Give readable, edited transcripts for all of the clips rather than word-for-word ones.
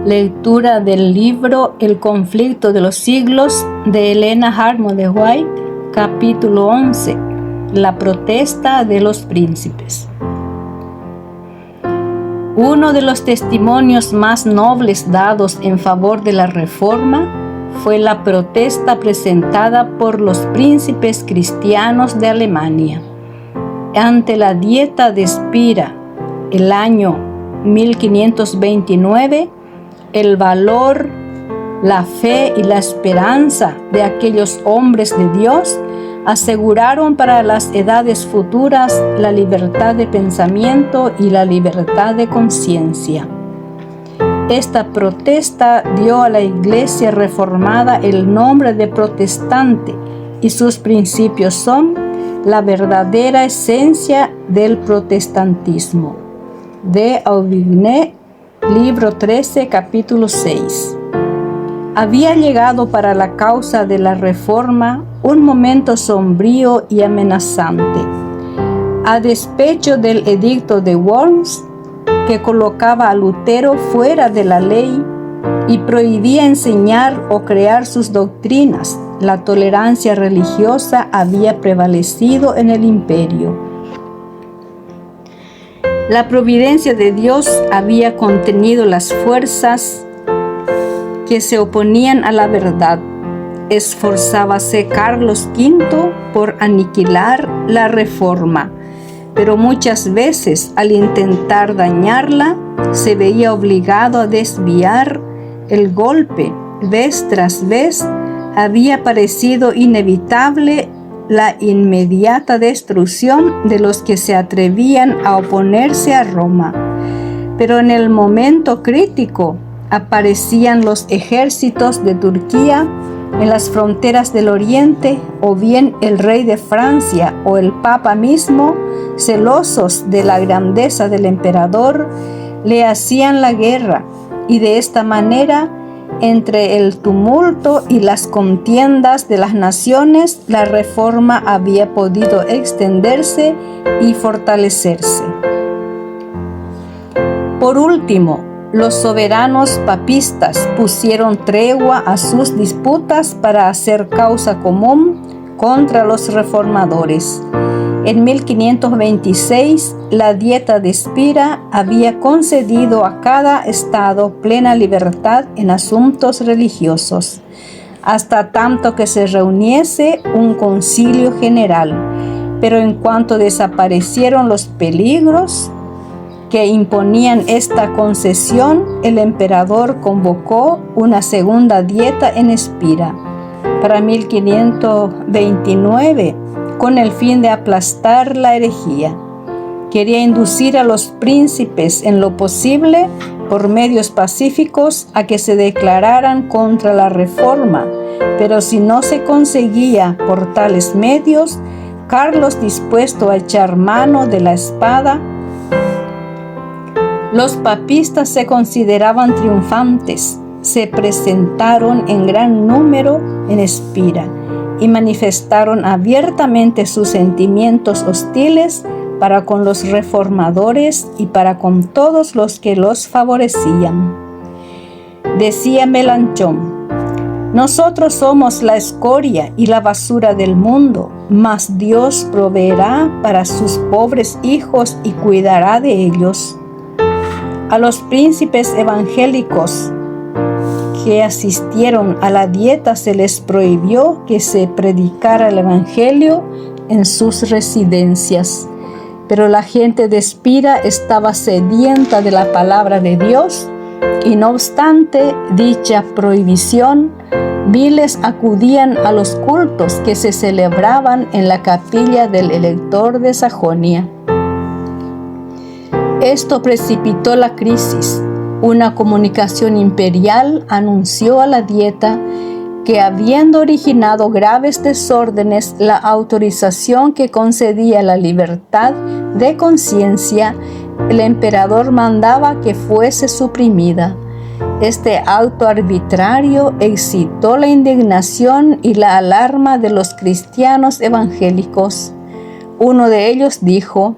Lectura del libro El conflicto de los siglos de Helena Hartman de White, capítulo 11, La protesta de los príncipes. Uno de los testimonios más nobles dados en favor de la Reforma fue la protesta presentada por los príncipes cristianos de Alemania. Ante la Dieta de Spira, el año 1529, el valor, la fe y la esperanza de aquellos hombres de Dios aseguraron para las edades futuras la libertad de pensamiento y la libertad de conciencia. Esta protesta dio a la Iglesia reformada el nombre de protestante y sus principios son la verdadera esencia del protestantismo. De Aubigné, libro 13, capítulo 6. Había llegado para la causa de la Reforma un momento sombrío y amenazante. A despecho del edicto de Worms, que colocaba a Lutero fuera de la ley y prohibía enseñar o crear sus doctrinas, la tolerancia religiosa había prevalecido en el imperio. La providencia de Dios había contenido las fuerzas que se oponían a la verdad. Esforzábase Carlos V por aniquilar la Reforma, pero muchas veces al intentar dañarla se veía obligado a desviar el golpe. Vez tras vez había parecido inevitable la inmediata destrucción de los que se atrevían a oponerse a Roma. Pero en el momento crítico aparecían los ejércitos de Turquía en las fronteras del Oriente, o bien el rey de Francia o el Papa mismo, celosos de la grandeza del emperador, le hacían la guerra, y de esta manera, entre el tumulto y las contiendas de las naciones, la Reforma había podido extenderse y fortalecerse. Por último, los soberanos papistas pusieron tregua a sus disputas para hacer causa común contra los reformadores. En 1526, la Dieta de Spira había concedido a cada estado plena libertad en asuntos religiosos, hasta tanto que se reuniese un concilio general. Pero en cuanto desaparecieron los peligros que imponían esta concesión, el emperador convocó una segunda dieta en Spira para 1529, con el fin de aplastar la herejía. Quería inducir a los príncipes en lo posible, por medios pacíficos, a que se declararan contra la Reforma, pero si no se conseguía por tales medios, Carlos, dispuesto a echar mano de la espada, los papistas se consideraban triunfantes, se presentaron en gran número en Spira y manifestaron abiertamente sus sentimientos hostiles para con los reformadores y para con todos los que los favorecían. Decía Melanchthon: nosotros somos la escoria y la basura del mundo, mas Dios proveerá para sus pobres hijos y cuidará de ellos. A los príncipes evangélicos que asistieron a la dieta se les prohibió que se predicara el evangelio en sus residencias, pero la gente de Spira estaba sedienta de la palabra de Dios, y no obstante dicha prohibición, miles acudían a los cultos que se celebraban en la capilla del elector de Sajonia. Esto precipitó la crisis. Una comunicación imperial anunció a la Dieta que, habiendo originado graves desórdenes, la autorización que concedía la libertad de conciencia, el emperador mandaba que fuese suprimida. Este acto arbitrario excitó la indignación y la alarma de los cristianos evangélicos. Uno de ellos dijo: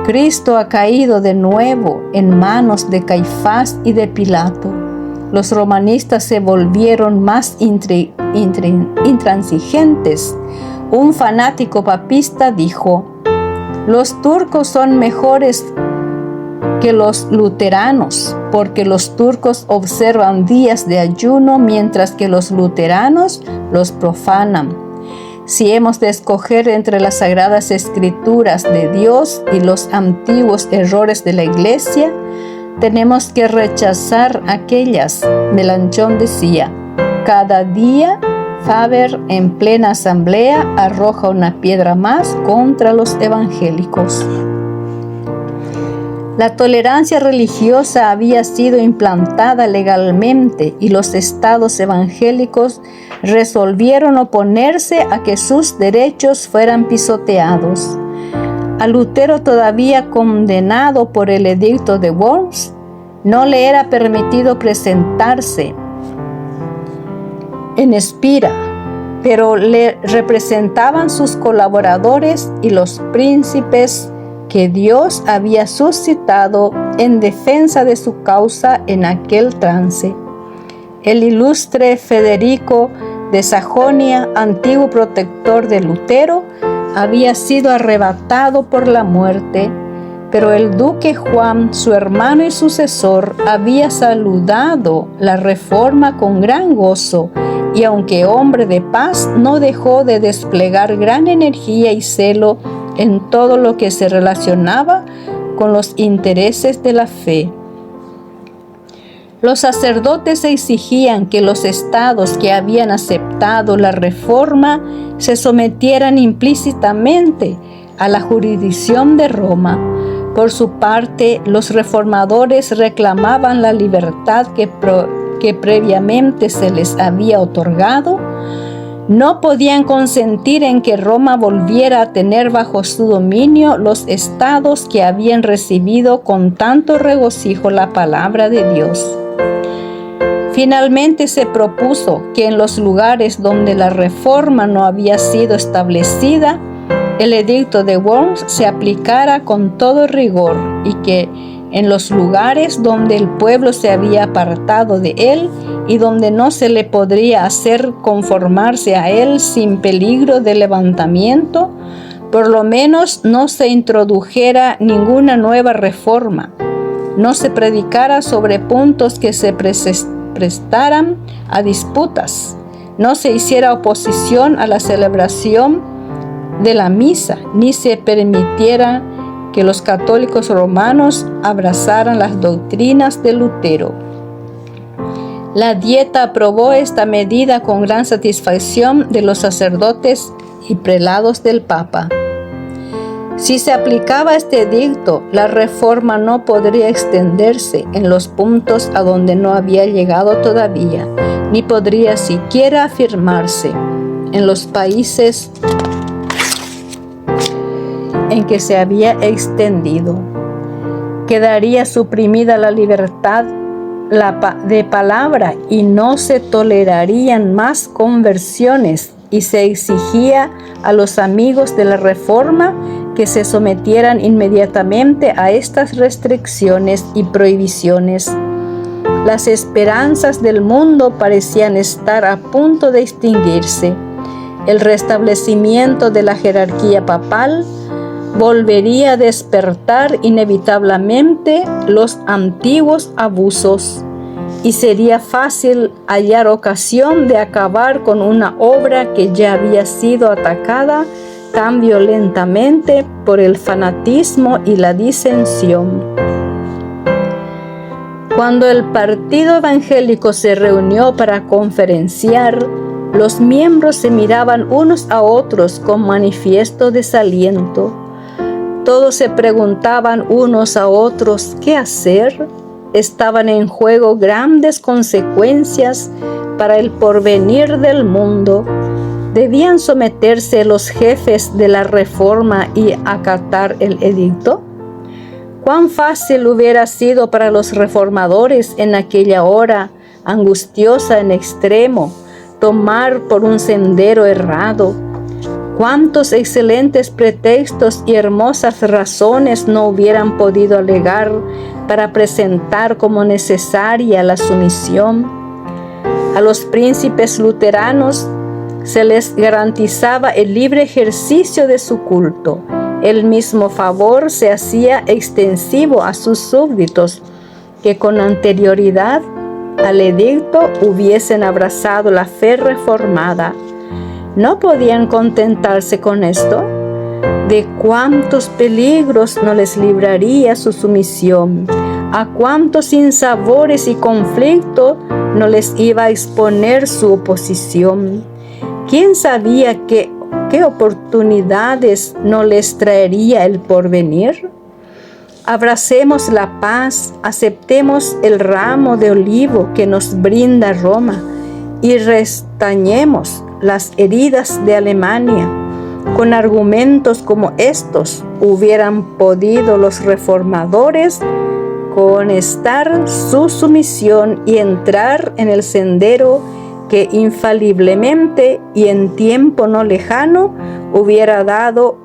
Cristo ha caído de nuevo en manos de Caifás y de Pilato. los romanistas se volvieron más intransigentes. Un fanático papista dijo: los turcos son mejores que los luteranos, porque los turcos observan días de ayuno, mientras que los luteranos los profanan. Si hemos de escoger entre las sagradas escrituras de Dios y los antiguos errores de la Iglesia, tenemos que rechazar aquellas. Melanchthon decía: cada día Faber en plena asamblea arroja una piedra más contra los evangélicos. La tolerancia religiosa había sido implantada legalmente y los estados evangélicos resolvieron oponerse a que sus derechos fueran pisoteados. A Lutero, todavía condenado por el edicto de Worms, no le era permitido presentarse en Espira, pero le representaban sus colaboradores y los príncipes que Dios había suscitado en defensa de su causa en aquel trance. El ilustre Federico de Sajonia, antiguo protector de Lutero, había sido arrebatado por la muerte, pero el duque Juan, su hermano y sucesor, había saludado la reforma con gran gozo, y aunque hombre de paz, no dejó de desplegar gran energía y celo en todo lo que se relacionaba con los intereses de la fe. Los sacerdotes exigían que los estados que habían aceptado la reforma se sometieran implícitamente a la jurisdicción de Roma. Por su parte, los reformadores reclamaban la libertad que previamente se les había otorgado. No podían consentir en que Roma volviera a tener bajo su dominio los estados que habían recibido con tanto regocijo la palabra de Dios. Finalmente se propuso que en los lugares donde la reforma no había sido establecida, el edicto de Worms se aplicara con todo rigor, y que en los lugares donde el pueblo se había apartado de él y donde no se le podría hacer conformarse a él sin peligro de levantamiento, por lo menos no se introdujera ninguna nueva reforma, no se predicara sobre puntos que se prestaran a disputas, no se hiciera oposición a la celebración de la misa, ni se permitiera que los católicos romanos abrazaran las doctrinas de Lutero. La Dieta aprobó esta medida con gran satisfacción de los sacerdotes y prelados del Papa. Si se aplicaba este edicto, la reforma no podría extenderse en los puntos a donde no había llegado todavía, ni podría siquiera afirmarse en los países en que se había extendido. Quedaría suprimida la libertad de palabra y no se tolerarían más conversiones, y se exigía a los amigos de la reforma que se sometieran inmediatamente a estas restricciones y prohibiciones. Las esperanzas del mundo parecían estar a punto de extinguirse. El restablecimiento de la jerarquía papal volvería a despertar inevitablemente los antiguos abusos, y sería fácil hallar ocasión de acabar con una obra que ya había sido atacada tan violentamente por el fanatismo y la disensión. Cuando el partido evangélico se reunió para conferenciar, los miembros se miraban unos a otros con manifiesto desaliento. Todos se preguntaban unos a otros qué hacer. Estaban en juego grandes consecuencias para el porvenir del mundo. ¿Debían someterse los jefes de la reforma y acatar el edicto? ¿Cuán fácil hubiera sido para los reformadores en aquella hora angustiosa en extremo tomar por un sendero errado? ¿Cuántos excelentes pretextos y hermosas razones no hubieran podido alegar para presentar como necesaria la sumisión? A los príncipes luteranos se les garantizaba el libre ejercicio de su culto. El mismo favor se hacía extensivo a sus súbditos, que con anterioridad al edicto hubiesen abrazado la fe reformada. ¿No podían contentarse con esto? ¿De cuántos peligros no les libraría su sumisión? ¿A cuántos sinsabores y conflictos no les iba a exponer su oposición? ¿Quién sabía qué oportunidades no les traería el porvenir? Abracemos la paz, aceptemos el ramo de olivo que nos brinda Roma y restañemos las heridas de Alemania. Con argumentos como estos hubieran podido los reformadores conestar su sumisión y entrar en el sendero que infaliblemente y en tiempo no lejano hubiera dado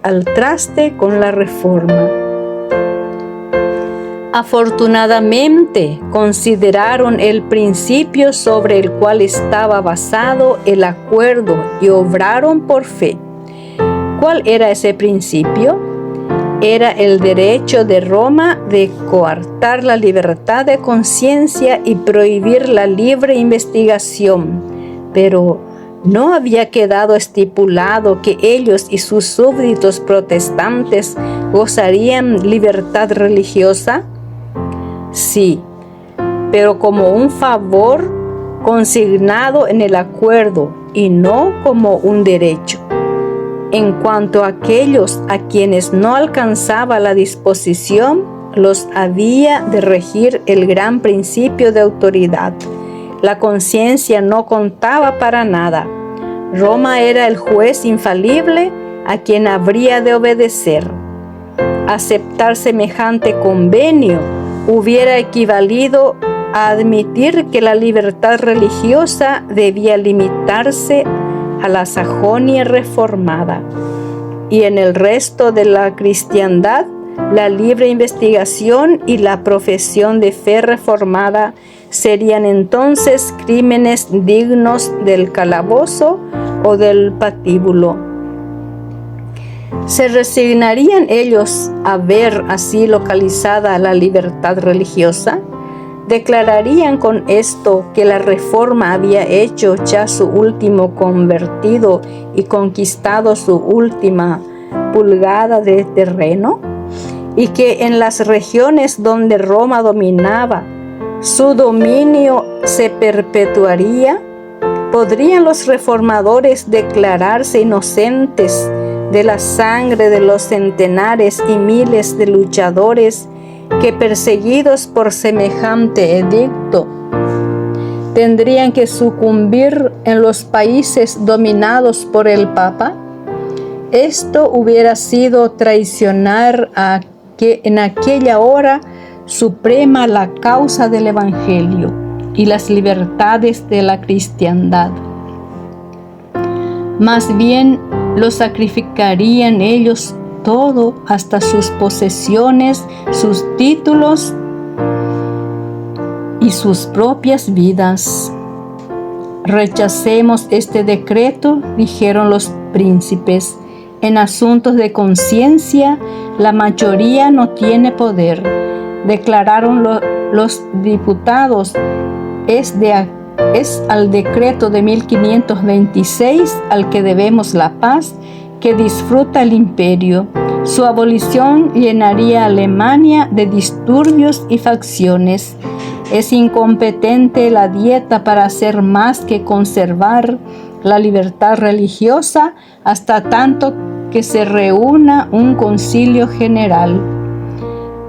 al traste con la reforma. Afortunadamente consideraron el principio sobre el cual estaba basado el acuerdo y obraron por fe. ¿Cuál era ese principio? Era el derecho de Roma de coartar la libertad de conciencia y prohibir la libre investigación, pero ¿no había quedado estipulado que ellos y sus súbditos protestantes gozarían libertad religiosa? Sí, pero como un favor consignado en el acuerdo y no como un derecho. En cuanto a aquellos a quienes no alcanzaba la disposición, los había de regir el gran principio de autoridad. La conciencia no contaba para nada. Roma era el juez infalible a quien habría de obedecer. Aceptar semejante convenio hubiera equivalido a admitir que la libertad religiosa debía limitarse a la Sajonia reformada, y en el resto de la cristiandad la libre investigación y la profesión de fe reformada serían entonces crímenes dignos del calabozo o del patíbulo. ¿Se resignarían ellos a ver así localizada la libertad religiosa? ¿Declararían con esto que la reforma había hecho ya su último convertido y conquistado su última pulgada de terreno? ¿Y que en las regiones donde Roma dominaba, su dominio se perpetuaría? ¿Podrían los reformadores declararse inocentes de la sangre de los centenares y miles de luchadores que, perseguidos por semejante edicto, tendrían que sucumbir en los países dominados por el Papa? Esto hubiera sido traicionar en aquella hora suprema la causa del Evangelio y las libertades de la cristiandad. Más bien lo sacrificarían ellos todo, hasta sus posesiones, sus títulos y sus propias vidas. Rechacemos este decreto, dijeron los príncipes. En asuntos de conciencia, la mayoría no tiene poder. Declararon los diputados. Es al decreto de 1526 al que debemos la paz que disfruta el imperio. Su abolición llenaría a Alemania de disturbios y facciones. Es incompetente la dieta para hacer más que conservar la libertad religiosa hasta tanto que se reúna un concilio general.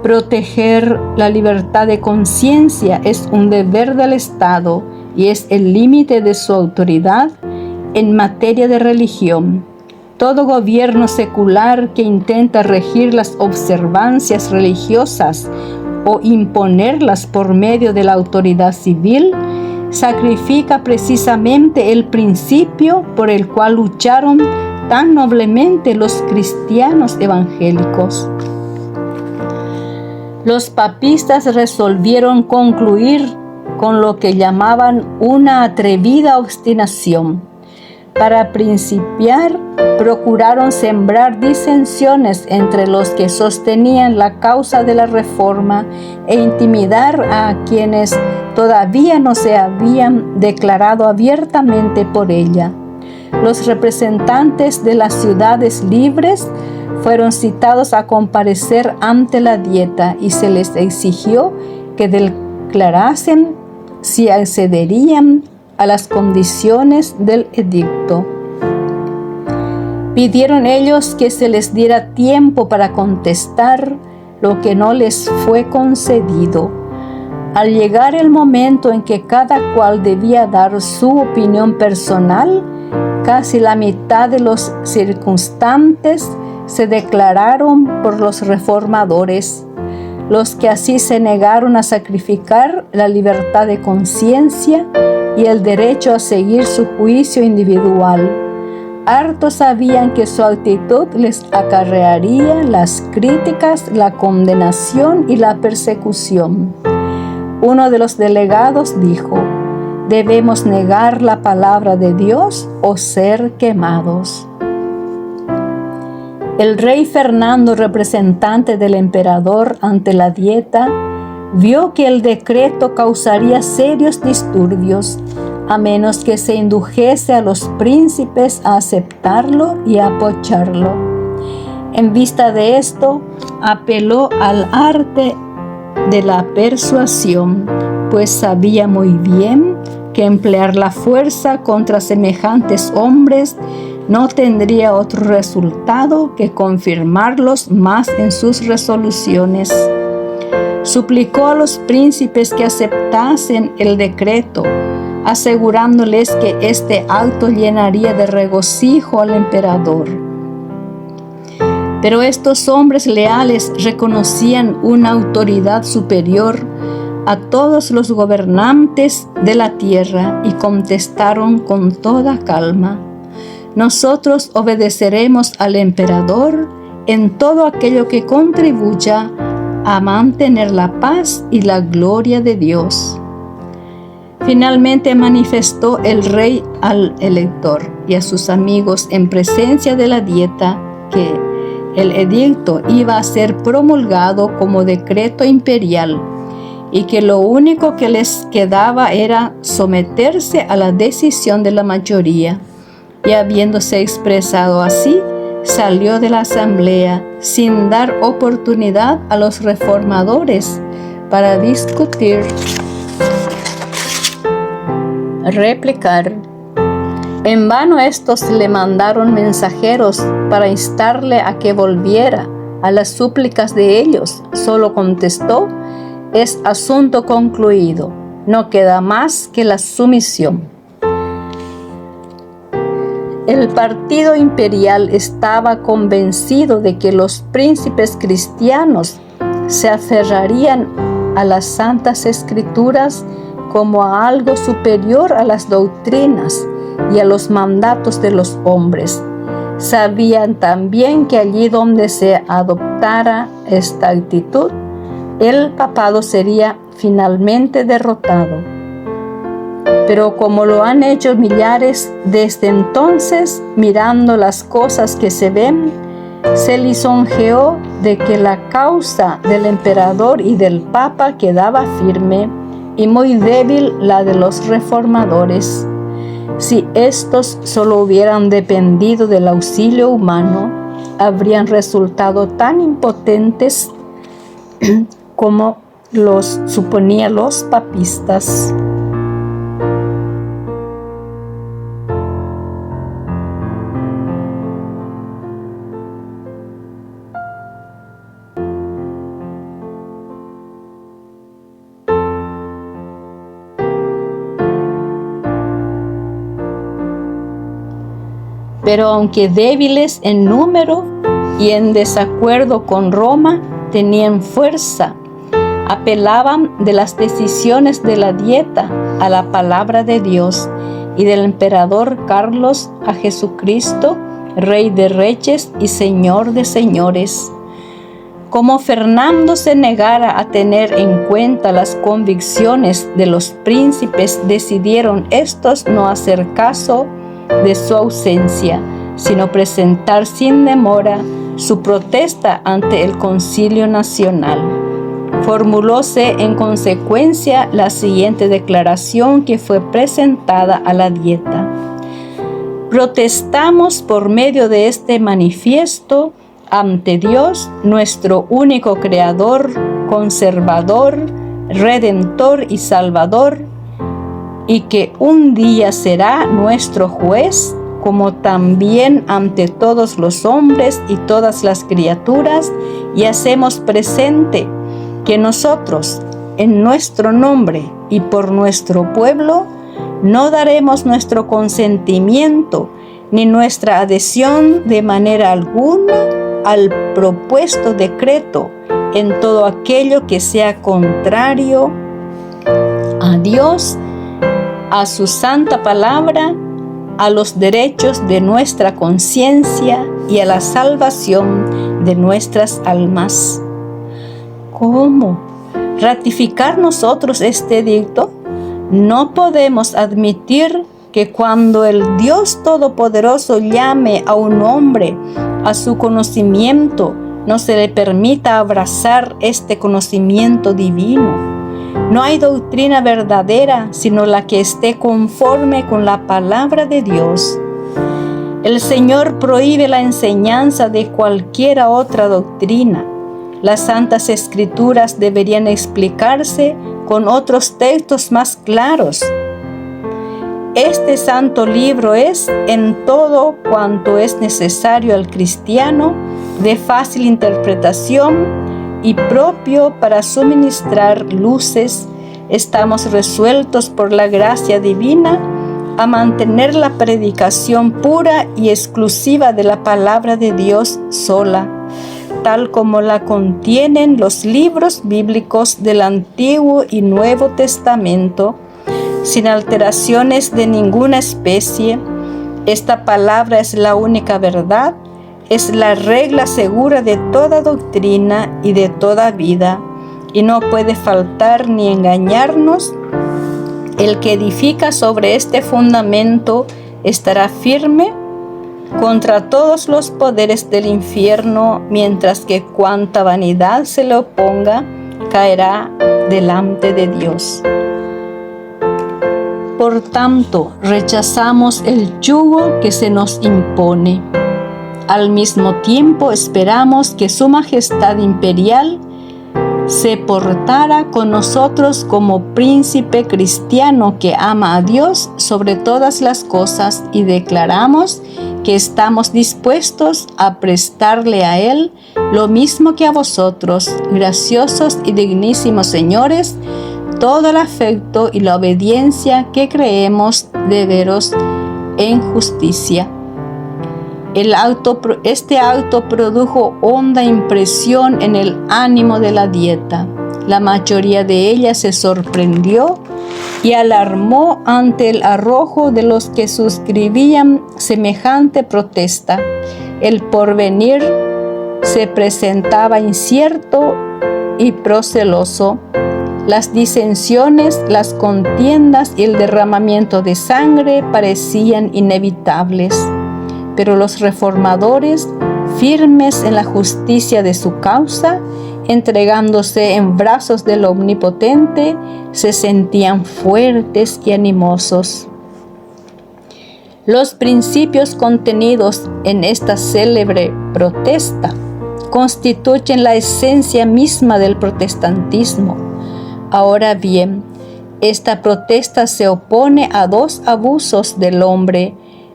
Proteger la libertad de conciencia es un deber del Estado y es el límite de su autoridad en materia de religión. Todo gobierno secular que intenta regir las observancias religiosas o imponerlas por medio de la autoridad civil sacrifica precisamente el principio por el cual lucharon tan noblemente los cristianos evangélicos. Los papistas resolvieron concluir con lo que llamaban una atrevida obstinación. Para principiar, procuraron sembrar disensiones entre los que sostenían la causa de la Reforma e intimidar a quienes todavía no se habían declarado abiertamente por ella. Los representantes de las ciudades libres fueron citados a comparecer ante la Dieta y se les exigió que declarasen si accederían a las condiciones del edicto. Pidieron ellos que se les diera tiempo para contestar, lo que no les fue concedido. Al llegar el momento en que cada cual debía dar su opinión personal, casi la mitad de los circunstantes se declararon por los reformadores, los que así se negaron a sacrificar la libertad de conciencia y el derecho a seguir su juicio individual. Hartos sabían que su actitud les acarrearía las críticas, la condenación y la persecución. Uno de los delegados dijo: «Debemos negar la palabra de Dios o ser quemados». El rey Fernando, representante del emperador ante la Dieta, vio que el decreto causaría serios disturbios, a menos que se indujese a los príncipes a aceptarlo y a apoyarlo. En vista de esto, apeló al arte de la persuasión, pues sabía muy bien que emplear la fuerza contra semejantes hombres no tendría otro resultado que confirmarlos más en sus resoluciones. Suplicó a los príncipes que aceptasen el decreto, asegurándoles que este acto llenaría de regocijo al emperador. Pero estos hombres leales reconocían una autoridad superior a todos los gobernantes de la tierra y contestaron con toda calma: «Nosotros obedeceremos al emperador en todo aquello que contribuya a mantener la paz y la gloria de Dios». Finalmente manifestó el rey al elector y a sus amigos en presencia de la Dieta que el edicto iba a ser promulgado como decreto imperial y que lo único que les quedaba era someterse a la decisión de la mayoría. Y habiéndose expresado así, salió de la asamblea sin dar oportunidad a los reformadores para discutir, replicar. En vano estos le mandaron mensajeros para instarle a que volviera a las súplicas de ellos. Solo contestó: «Es asunto concluido, no queda más que la sumisión». El partido imperial estaba convencido de que los príncipes cristianos se aferrarían a las santas escrituras como a algo superior a las doctrinas y a los mandatos de los hombres. Sabían también que allí donde se adoptara esta actitud, el papado sería finalmente derrotado. Pero como lo han hecho millares desde entonces, mirando las cosas que se ven, se lisonjeó de que la causa del emperador y del papa quedaba firme y muy débil la de los reformadores. Si estos solo hubieran dependido del auxilio humano, habrían resultado tan impotentes como los suponían los papistas. Pero aunque débiles en número y en desacuerdo con Roma, tenían fuerza, apelaban de las decisiones de la dieta a la palabra de Dios y del emperador Carlos a Jesucristo, Rey de Reyes y Señor de Señores. Como Fernando se negara a tener en cuenta las convicciones de los príncipes, decidieron estos no hacer caso de su ausencia, sino presentar sin demora su protesta ante el Concilio Nacional. Formulóse en consecuencia la siguiente declaración que fue presentada a la dieta. Protestamos por medio de este manifiesto ante Dios, nuestro único Creador, Conservador, Redentor y Salvador, y que un día será nuestro juez, como también ante todos los hombres y todas las criaturas, y hacemos presente que nosotros, en nuestro nombre y por nuestro pueblo, no daremos nuestro consentimiento ni nuestra adhesión de manera alguna al propuesto decreto en todo aquello que sea contrario a Dios, a su santa palabra, a los derechos de nuestra conciencia y a la salvación de nuestras almas. ¿Cómo ratificar nosotros este edicto? No podemos admitir que cuando el Dios Todopoderoso llame a un hombre a su conocimiento, no se le permita abrazar este conocimiento divino. No hay doctrina verdadera sino la que esté conforme con la palabra de Dios. El Señor prohíbe la enseñanza de cualquiera otra doctrina. Las Santas Escrituras deberían explicarse con otros textos más claros. Este santo libro es, en todo cuanto es necesario al cristiano, de fácil interpretación y propio para suministrar luces. Estamos resueltos por la gracia divina a mantener la predicación pura y exclusiva de la palabra de Dios sola, tal como la contienen los libros bíblicos del Antiguo y Nuevo Testamento, sin alteraciones de ninguna especie. Esta palabra es la única verdad, es la regla segura de toda doctrina y de toda vida, y no puede faltar ni engañarnos. El que edifica sobre este fundamento estará firme contra todos los poderes del infierno, mientras que cuanta vanidad se le oponga caerá delante de Dios. Por tanto, rechazamos el yugo que se nos impone. Al mismo tiempo, esperamos que Su Majestad Imperial se portara con nosotros como príncipe cristiano que ama a Dios sobre todas las cosas, y declaramos que estamos dispuestos a prestarle a Él lo mismo que a vosotros, graciosos y dignísimos señores, todo el afecto y la obediencia que creemos deberos en justicia. Este auto produjo honda impresión en el ánimo de la dieta. La mayoría de ella se sorprendió y alarmó ante el arrojo de los que suscribían semejante protesta. El porvenir se presentaba incierto y proceloso. Las disensiones, las contiendas y el derramamiento de sangre parecían inevitables. Pero los reformadores, firmes en la justicia de su causa, entregándose en brazos del Omnipotente, se sentían fuertes y animosos. Los principios contenidos en esta célebre protesta constituyen la esencia misma del protestantismo. Ahora bien, esta protesta se opone a dos abusos del hombre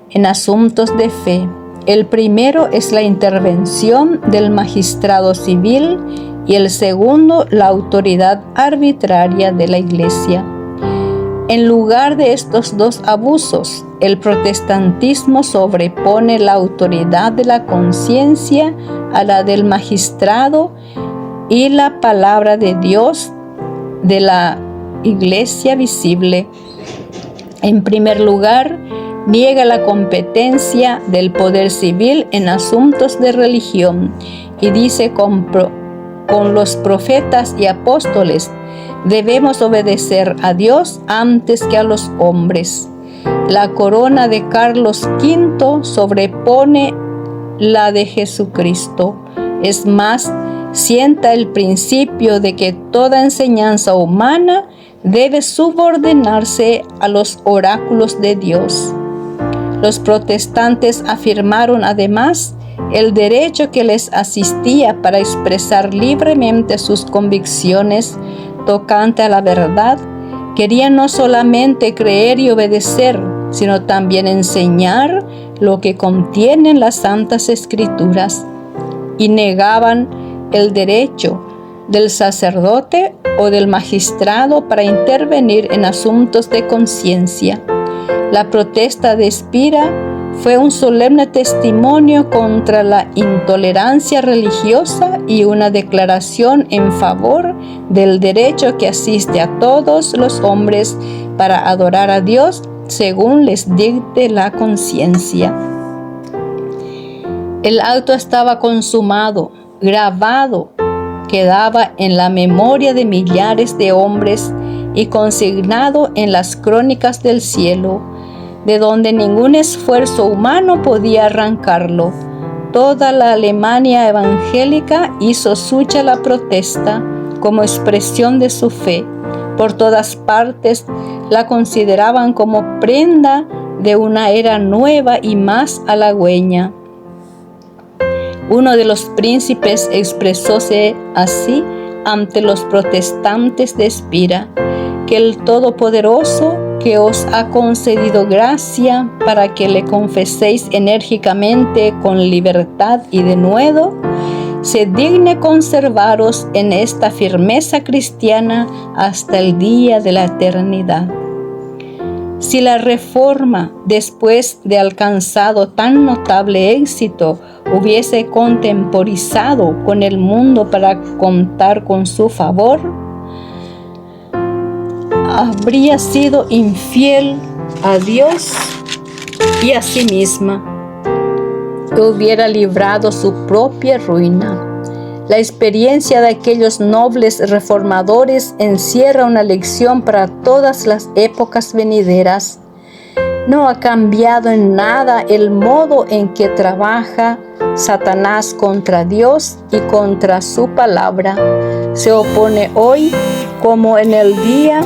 en asuntos de fe. El primero es la intervención del magistrado civil y el segundo, la autoridad arbitraria de la Iglesia. En lugar de estos dos abusos, el protestantismo sobrepone la autoridad de la conciencia a la del magistrado y la palabra de Dios de la Iglesia visible. En primer lugar, niega la competencia del poder civil en asuntos de religión y dice con los profetas y apóstoles: debemos obedecer a Dios antes que a los hombres. La corona de Carlos V sobrepone la de Jesucristo. Es más, sienta el principio de que toda enseñanza humana debe subordinarse a los oráculos de Dios. Los protestantes afirmaron además el derecho que les asistía para expresar libremente sus convicciones tocante a la verdad. Querían no solamente creer y obedecer, sino también enseñar lo que contienen las Santas Escrituras, y negaban el derecho del sacerdote o del magistrado para intervenir en asuntos de conciencia. La protesta de Spira fue un solemne testimonio contra la intolerancia religiosa y una declaración en favor del derecho que asiste a todos los hombres para adorar a Dios según les dicte la conciencia. El acto estaba consumado, grabado, quedaba en la memoria de millares de hombres y consignado en las crónicas del cielo, de donde ningún esfuerzo humano podía arrancarlo. Toda la Alemania evangélica hizo suya la protesta como expresión de su fe. Por todas partes la consideraban como prenda de una era nueva y más halagüeña. Uno de los príncipes expresóse así ante los protestantes de Spira: que el Todopoderoso, que os ha concedido gracia para que le confeséis enérgicamente con libertad y denuedo, se digne conservaros en esta firmeza cristiana hasta el día de la eternidad. Si la Reforma, después de alcanzado tan notable éxito, hubiese contemporizado con el mundo para contar con su favor, habría sido infiel a Dios y a sí misma, que hubiera librado su propia ruina. La experiencia de aquellos nobles reformadores encierra una lección para todas las épocas venideras. No ha cambiado en nada el modo en que trabaja Satanás contra Dios y contra su palabra. Se opone hoy como en el día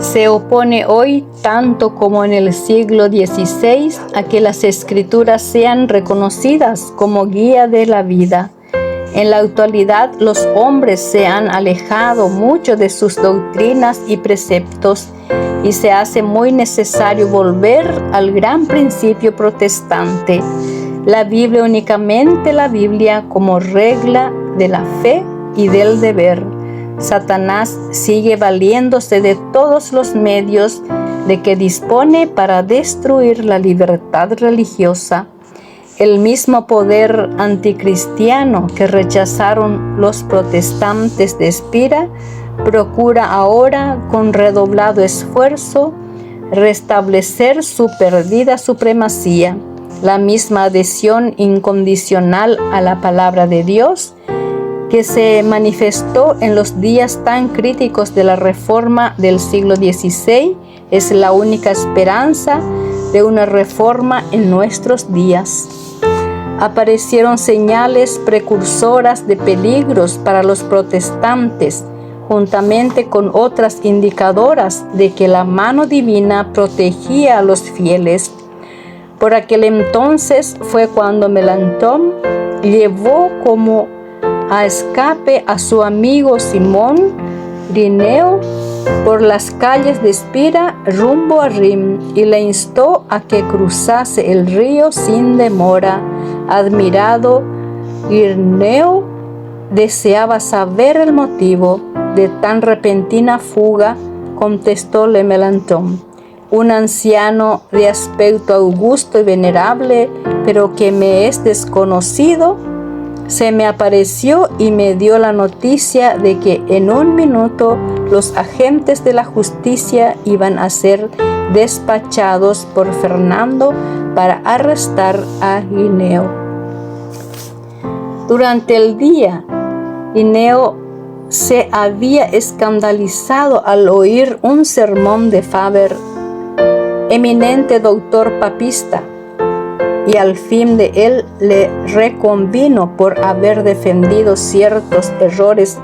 se opone hoy, tanto como en el siglo XVI, a que las Escrituras sean reconocidas como guía de la vida. En la actualidad, los hombres se han alejado mucho de sus doctrinas y preceptos, y se hace muy necesario volver al gran principio protestante: la Biblia, únicamente la Biblia, como regla de la fe y del deber. Satanás sigue valiéndose de todos los medios de que dispone para destruir la libertad religiosa. El mismo poder anticristiano que rechazaron los protestantes de Spira procura ahora, con redoblado esfuerzo, restablecer su perdida supremacía. La misma adhesión incondicional a la palabra de Dios que se manifestó en los días tan críticos de la Reforma del siglo XVI es la única esperanza de una reforma en nuestros días. Aparecieron señales precursoras de peligros para los protestantes, juntamente con otras indicadoras de que la mano divina protegía a los fieles. Por aquel entonces fue cuando Melanchthon llevó como a escape a su amigo Simón Ireneo por las calles de Espira rumbo a Rim y le instó a que cruzase el río sin demora. Admirado, Ireneo deseaba saber el motivo de tan repentina fuga. Contestóle Melanchthon, un anciano de aspecto augusto y venerable, pero que me es desconocido, se me apareció y me dio la noticia de que en un minuto los agentes de la justicia iban a ser despachados por Fernando para arrestar a Ireneo. Durante el día, Ireneo se había escandalizado al oír un sermón de Faber, eminente doctor papista, y al fin de él le reconvino por haber defendido ciertos errores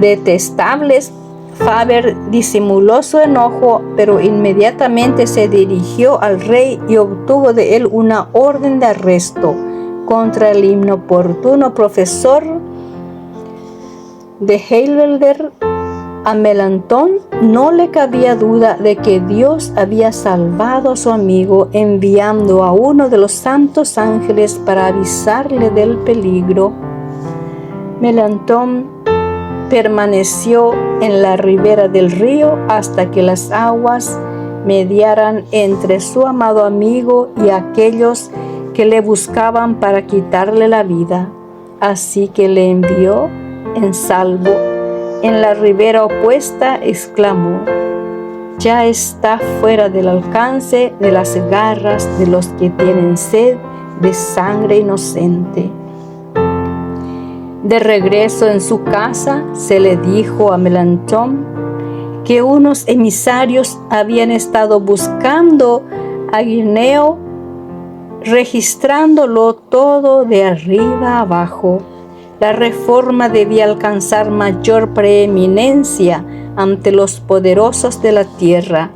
detestables. Faber disimuló su enojo, pero inmediatamente se dirigió al rey y obtuvo de él una orden de arresto contra el inoportuno profesor de Heidelberg. A Melanchthon no le cabía duda de que Dios había salvado a su amigo enviando a uno de los santos ángeles para avisarle del peligro. Melanchthon permaneció en la ribera del río hasta que las aguas mediaran entre su amado amigo y aquellos que le buscaban para quitarle la vida. Así que le envió en salvo. En la ribera opuesta exclamó: ya está fuera del alcance de las garras de los que tienen sed de sangre inocente. De regreso en su casa, se le dijo a Melanchthon que unos emisarios habían estado buscando a Ireneo, registrándolo todo de arriba a abajo. La reforma debía alcanzar mayor preeminencia ante los poderosos de la tierra.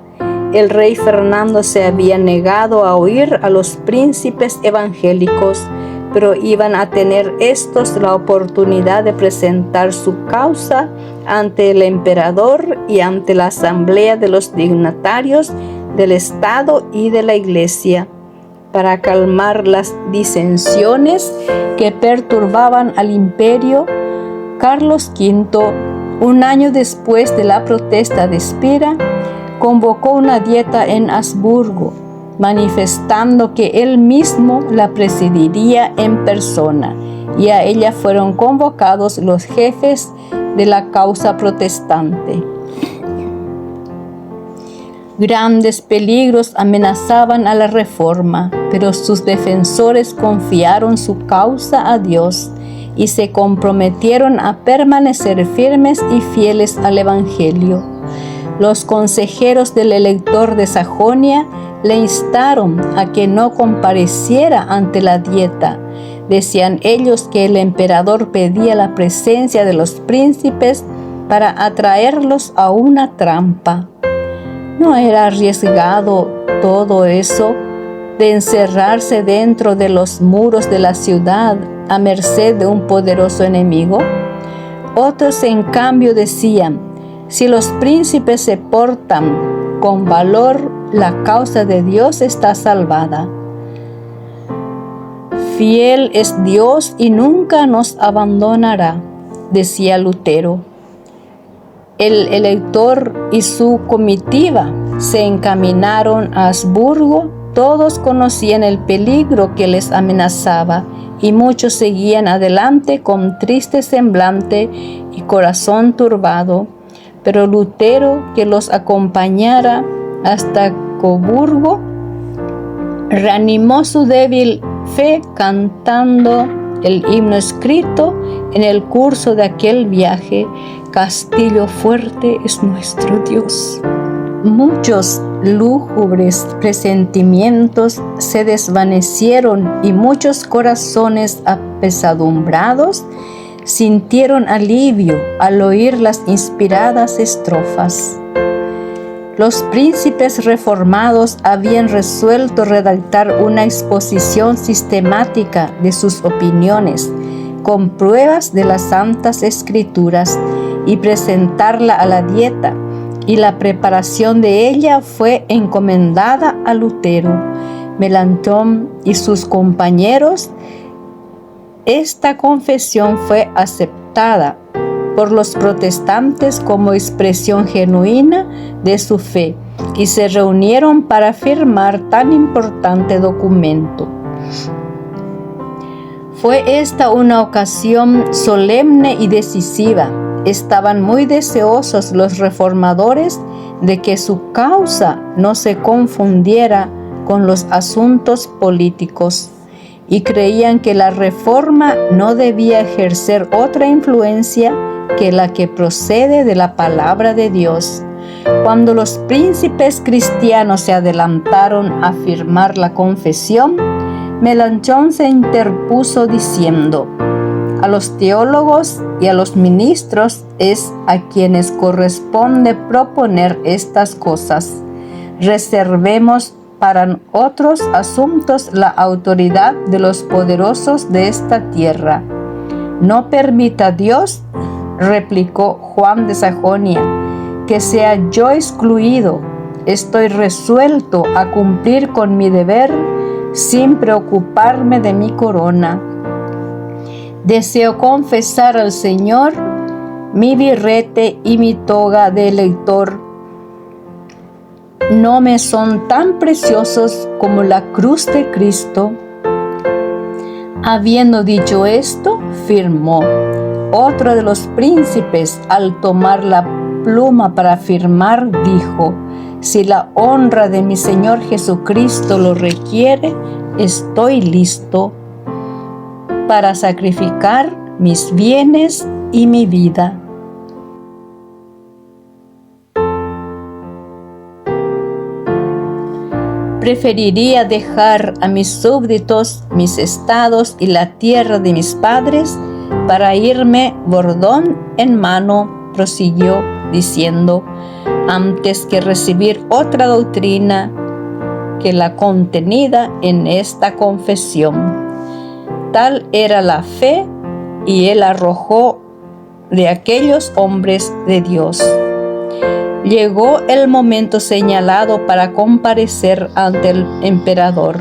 El rey Fernando se había negado a oír a los príncipes evangélicos, pero iban a tener estos la oportunidad de presentar su causa ante el emperador y ante la asamblea de los dignatarios del Estado y de la Iglesia, para calmar las disensiones que perturbaban al imperio. Carlos V, un año después de la protesta de Espira, convocó una dieta en Habsburgo, manifestando que él mismo la presidiría en persona, y a ella fueron convocados los jefes de la causa protestante. Grandes peligros amenazaban a la reforma, pero sus defensores confiaron su causa a Dios y se comprometieron a permanecer firmes y fieles al Evangelio. Los consejeros del elector de Sajonia le instaron a que no compareciera ante la dieta. Decían ellos que el emperador pedía la presencia de los príncipes para atraerlos a una trampa. ¿No era arriesgado todo eso de encerrarse dentro de los muros de la ciudad a merced de un poderoso enemigo? Otros, en cambio, decían: si los príncipes se portan con valor, la causa de Dios está salvada. Fiel es Dios y nunca nos abandonará, decía Lutero. El elector y su comitiva se encaminaron a Habsburgo. Todos conocían el peligro que les amenazaba y muchos seguían adelante con triste semblante y corazón turbado. Pero Lutero, que los acompañara hasta Coburgo, reanimó su débil fe cantando el himno escrito en el curso de aquel viaje: Castillo fuerte es nuestro Dios. Muchos lúgubres presentimientos se desvanecieron y muchos corazones apesadumbrados sintieron alivio al oír las inspiradas estrofas. Los príncipes reformados habían resuelto redactar una exposición sistemática de sus opiniones, con pruebas de las Santas Escrituras y presentarla a la dieta, y la preparación de ella fue encomendada a Lutero, Melanchthon y sus compañeros. Esta confesión fue aceptada por los protestantes como expresión genuina de su fe y se reunieron para firmar tan importante documento. Fue esta una ocasión solemne y decisiva. Estaban muy deseosos los reformadores de que su causa no se confundiera con los asuntos políticos y creían que la reforma no debía ejercer otra influencia que la que procede de la palabra de Dios. Cuando los príncipes cristianos se adelantaron a firmar la confesión, Melanchthon se interpuso diciendo: a los teólogos y a los ministros es a quienes corresponde proponer estas cosas. Reservemos para otros asuntos la autoridad de los poderosos de esta tierra. No permita Dios, replicó Juan de Sajonia, que sea yo excluido. Estoy resuelto a cumplir con mi deber sin preocuparme de mi corona. Deseo confesar al Señor mi birrete y mi toga de elector no me son tan preciosos como la cruz de Cristo. Habiendo dicho esto, firmó. Otro de los príncipes, al tomar la pluma para firmar, dijo: si la honra de mi Señor Jesucristo lo requiere, estoy listo para sacrificar mis bienes y mi vida. Preferiría dejar a mis súbditos, mis estados y la tierra de mis padres para irme bordón en mano, prosiguió diciendo, antes que recibir otra doctrina que la contenida en esta confesión. Tal era la fe y él arrojó de aquellos hombres de Dios. Llegó el momento señalado para comparecer ante el emperador.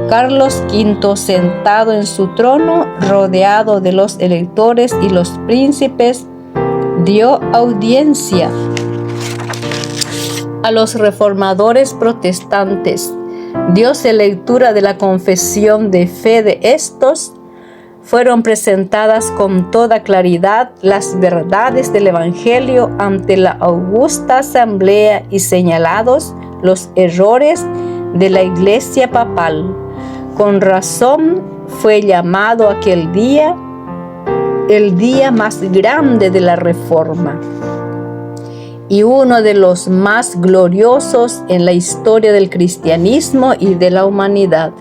Carlos V, sentado en su trono, rodeado de los electores y los príncipes, dio audiencia a los reformadores protestantes. Dióse lectura de la confesión de fe de estos. Fueron presentadas con toda claridad las verdades del Evangelio ante la augusta asamblea y señalados los errores de la Iglesia papal. Con razón fue llamado aquel día el día más grande de la Reforma y uno de los más gloriosos en la historia del cristianismo y de la humanidad.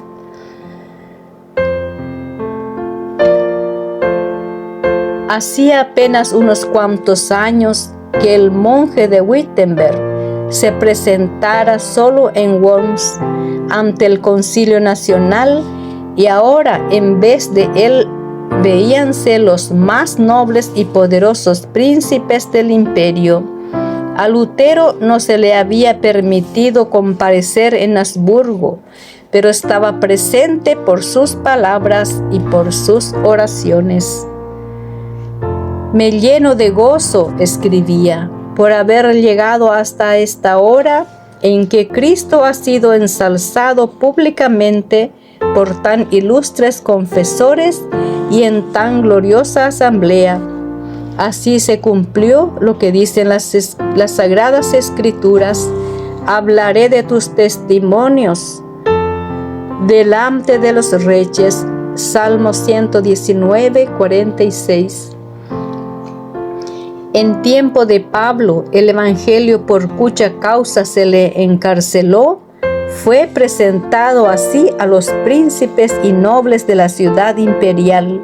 Hacía apenas unos cuantos años que el monje de Wittenberg se presentara solo en Worms ante el Concilio Nacional, y ahora en vez de él veíanse los más nobles y poderosos príncipes del imperio. A Lutero no se le había permitido comparecer en Habsburgo, pero estaba presente por sus palabras y por sus oraciones. Me lleno de gozo, escribía, por haber llegado hasta esta hora en que Cristo ha sido ensalzado públicamente por tan ilustres confesores y en tan gloriosa asamblea. Así se cumplió lo que dicen las Sagradas Escrituras: hablaré de tus testimonios delante de los reyes. Salmo 119, 46. En tiempo de Pablo, el evangelio por cuya causa se le encarceló fue presentado así a los príncipes y nobles de la ciudad imperial.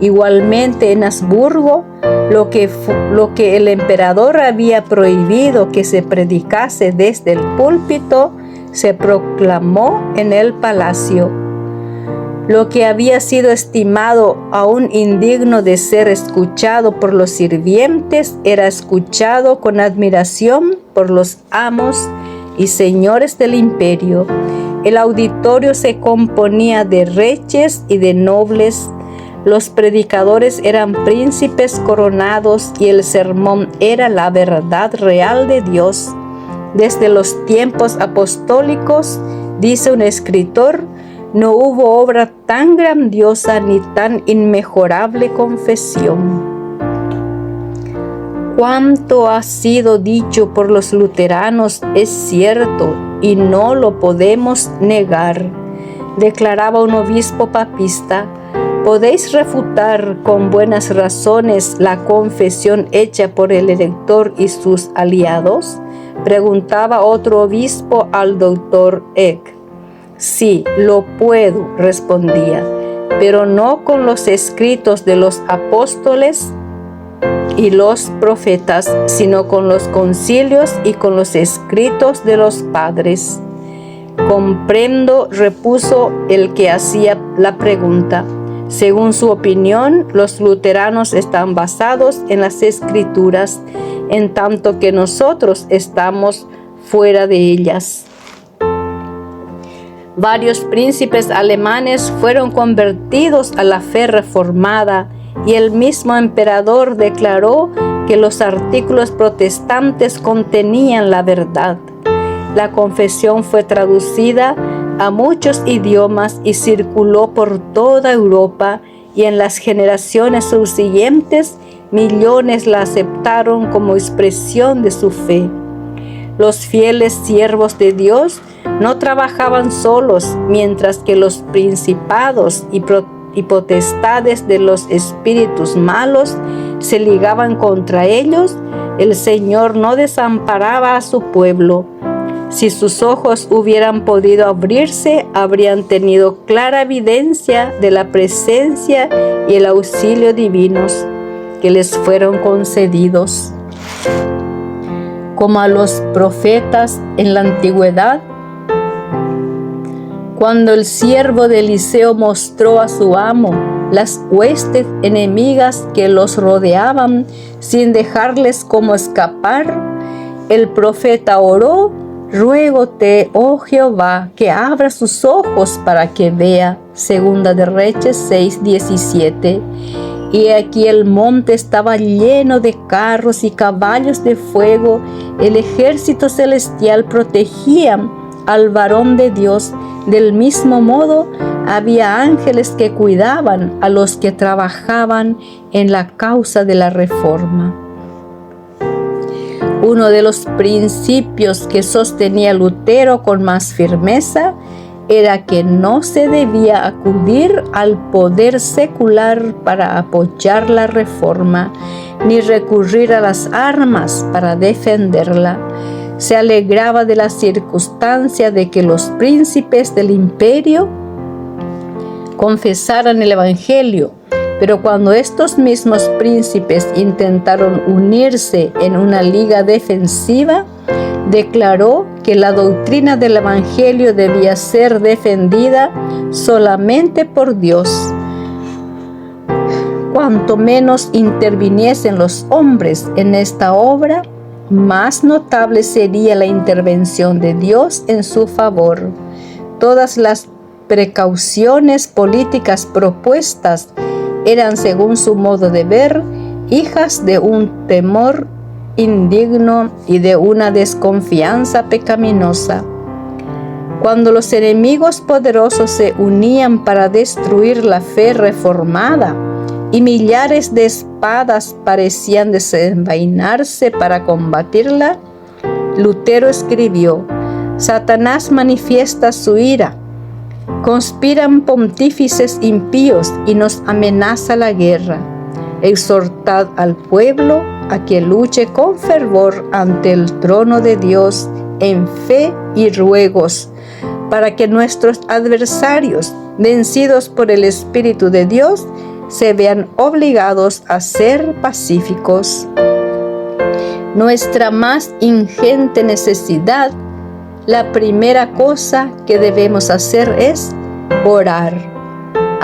Igualmente en Habsburgo, lo que el emperador había prohibido que se predicase desde el púlpito, se proclamó en el palacio. Lo que había sido estimado aún indigno de ser escuchado por los sirvientes era escuchado con admiración por los amos y señores del imperio. El auditorio se componía de reyes y de nobles. Los predicadores eran príncipes coronados y el sermón era la verdad real de Dios. Desde los tiempos apostólicos, dice un escritor, no hubo obra tan grandiosa ni tan inmejorable confesión. Cuanto ha sido dicho por los luteranos es cierto y no lo podemos negar, declaraba un obispo papista. ¿Podéis refutar con buenas razones la confesión hecha por el elector y sus aliados? Preguntaba otro obispo al doctor Eck. Sí, lo puedo, respondía, pero no con los escritos de los apóstoles y los profetas, sino con los concilios y con los escritos de los padres. Comprendo, repuso el que hacía la pregunta. Según su opinión, los luteranos están basados en las escrituras, en tanto que nosotros estamos fuera de ellas. Varios príncipes alemanes fueron convertidos a la fe reformada y el mismo emperador declaró que los artículos protestantes contenían la verdad. La confesión fue traducida a muchos idiomas y circuló por toda Europa, y en las generaciones subsiguientes millones la aceptaron como expresión de su fe. Los fieles siervos de Dios no trabajaban solos, mientras que los principados y potestades de los espíritus malos se ligaban contra ellos. El Señor no desamparaba a su pueblo. Si sus ojos hubieran podido abrirse, habrían tenido clara evidencia de la presencia y el auxilio divinos que les fueron concedidos. Como a los profetas en la antigüedad, cuando el siervo de Eliseo mostró a su amo las huestes enemigas que los rodeaban sin dejarles cómo escapar, el profeta oró: ruégote, oh Jehová, que abra sus ojos para que vea. Segunda de Reyes 6:17. Y aquí el monte estaba lleno de carros y caballos de fuego. El ejército celestial protegía al varón de Dios. Del mismo modo, había ángeles que cuidaban a los que trabajaban en la causa de la reforma. Uno de los principios que sostenía Lutero con más firmeza era que no se debía acudir al poder secular para apoyar la reforma, ni recurrir a las armas para defenderla. Se alegraba de la circunstancia de que los príncipes del imperio confesaran el Evangelio, pero cuando estos mismos príncipes intentaron unirse en una liga defensiva, declaró que la doctrina del Evangelio debía ser defendida solamente por Dios. Cuanto menos interviniesen los hombres en esta obra, más notable sería la intervención de Dios en su favor. Todas las precauciones políticas propuestas eran, según su modo de ver, hijas de un temor indigno y de una desconfianza pecaminosa. Cuando los enemigos poderosos se unían para destruir la fe reformada y millares de espadas parecían desenvainarse para combatirla, Lutero escribió: Satanás manifiesta su ira, conspiran pontífices impíos y nos amenaza la guerra. Exhortad al pueblo a que luche con fervor ante el trono de Dios en fe y ruegos, para que nuestros adversarios, vencidos por el Espíritu de Dios, se vean obligados a ser pacíficos. Nuestra más ingente necesidad, la primera cosa que debemos hacer es orar.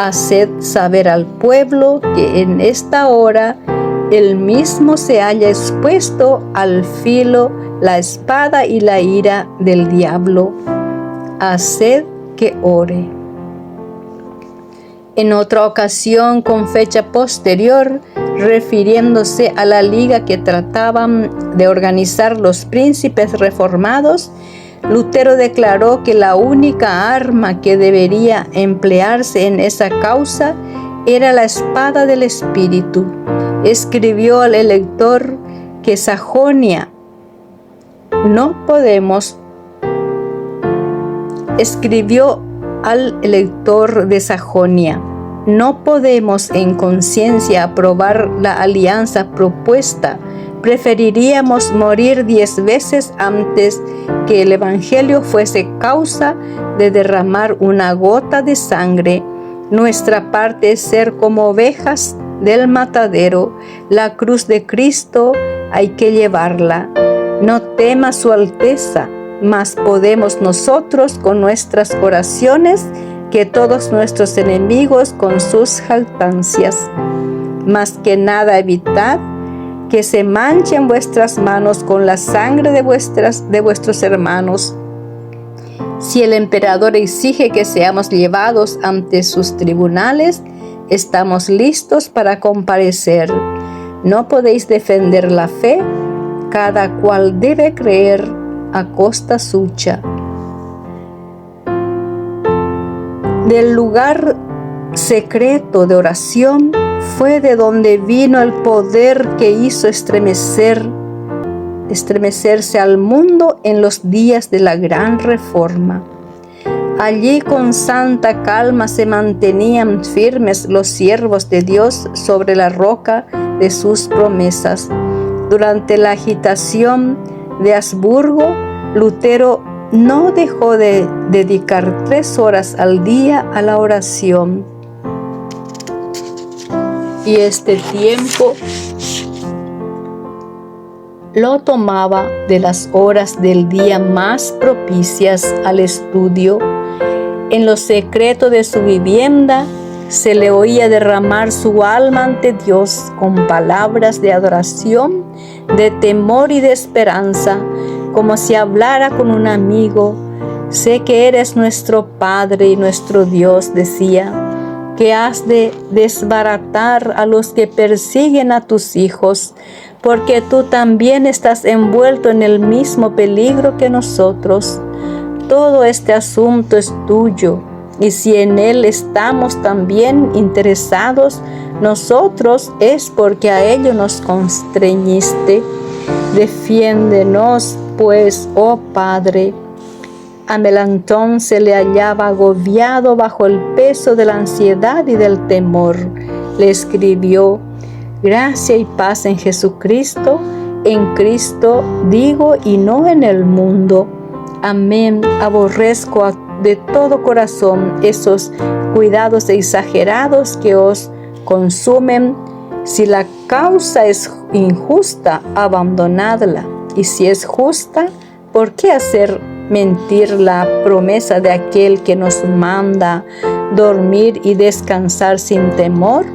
Haced saber al pueblo que en esta hora él mismo se halla expuesto al filo, la espada y la ira del diablo. Haced que ore. En otra ocasión, con fecha posterior, refiriéndose a la liga que trataban de organizar los príncipes reformados, Lutero declaró que la única arma que debería emplearse en esa causa era la espada del Espíritu. Escribió al elector que Sajonia no podemos en conciencia aprobar la alianza propuesta. Preferiríamos morir 10 veces antes que el Evangelio fuese causa de derramar una gota de sangre. Nuestra parte es ser como ovejas del matadero. La cruz de Cristo hay que llevarla. No tema su alteza, mas podemos nosotros con nuestras oraciones que todos nuestros enemigos con sus jactancias. Más que nada evitad que se manchen vuestras manos con la sangre de vuestros hermanos. Si el emperador exige que seamos llevados ante sus tribunales, estamos listos para comparecer. No podéis defender la fe, cada cual debe creer a costa suya. Del lugar secreto de oración fue de donde vino el poder que hizo estremecerse al mundo en los días de la Gran Reforma. Allí con santa calma se mantenían firmes los siervos de Dios sobre la roca de sus promesas. Durante la agitación de Habsburgo, Lutero no dejó de dedicar 3 horas al día a la oración. Y este tiempo lo tomaba de las horas del día más propicias al estudio. En lo secreto de su vivienda se le oía derramar su alma ante Dios con palabras de adoración, de temor y de esperanza, como si hablara con un amigo. Sé que eres nuestro Padre y nuestro Dios, decía, que has de desbaratar a los que persiguen a tus hijos, porque tú también estás envuelto en el mismo peligro que nosotros. Todo este asunto es tuyo, y si en él estamos también interesados nosotros, es porque a ello nos constreñiste. Defiéndenos, pues, oh Padre. A Melanchthon se le hallaba agobiado bajo el peso de la ansiedad y del temor. Le escribió: gracia y paz en Jesucristo, en Cristo digo y no en el mundo. Amén. Aborrezco de todo corazón esos cuidados exagerados que os consumen. Si la causa es injusta, abandonadla. Y si es justa, ¿por qué hacer mentir la promesa de aquel que nos manda dormir y descansar sin temor?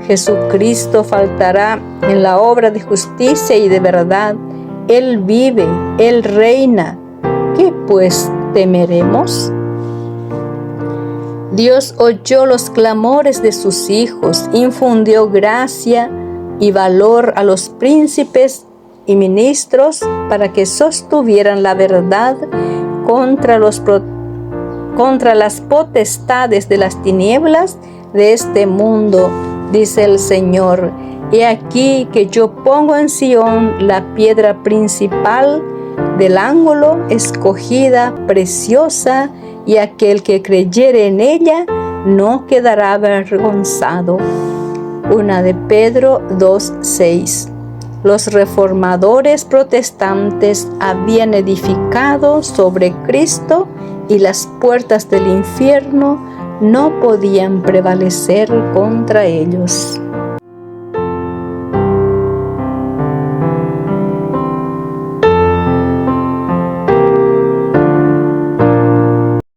Jesucristo faltará en la obra de justicia y de verdad. Él vive, Él reina. ¿Qué pues temeremos? Dios oyó los clamores de sus hijos, infundió gracia y valor a los príncipes y ministros para que sostuvieran la verdad contra las potestades de las tinieblas de este mundo, dice el Señor. He aquí que yo pongo en Sión la piedra principal del ángulo, escogida, preciosa, y aquel que creyere en ella no quedará avergonzado. 1 de Pedro 2:6. Los reformadores protestantes habían edificado sobre Cristo y las puertas del infierno no podían prevalecer contra ellos.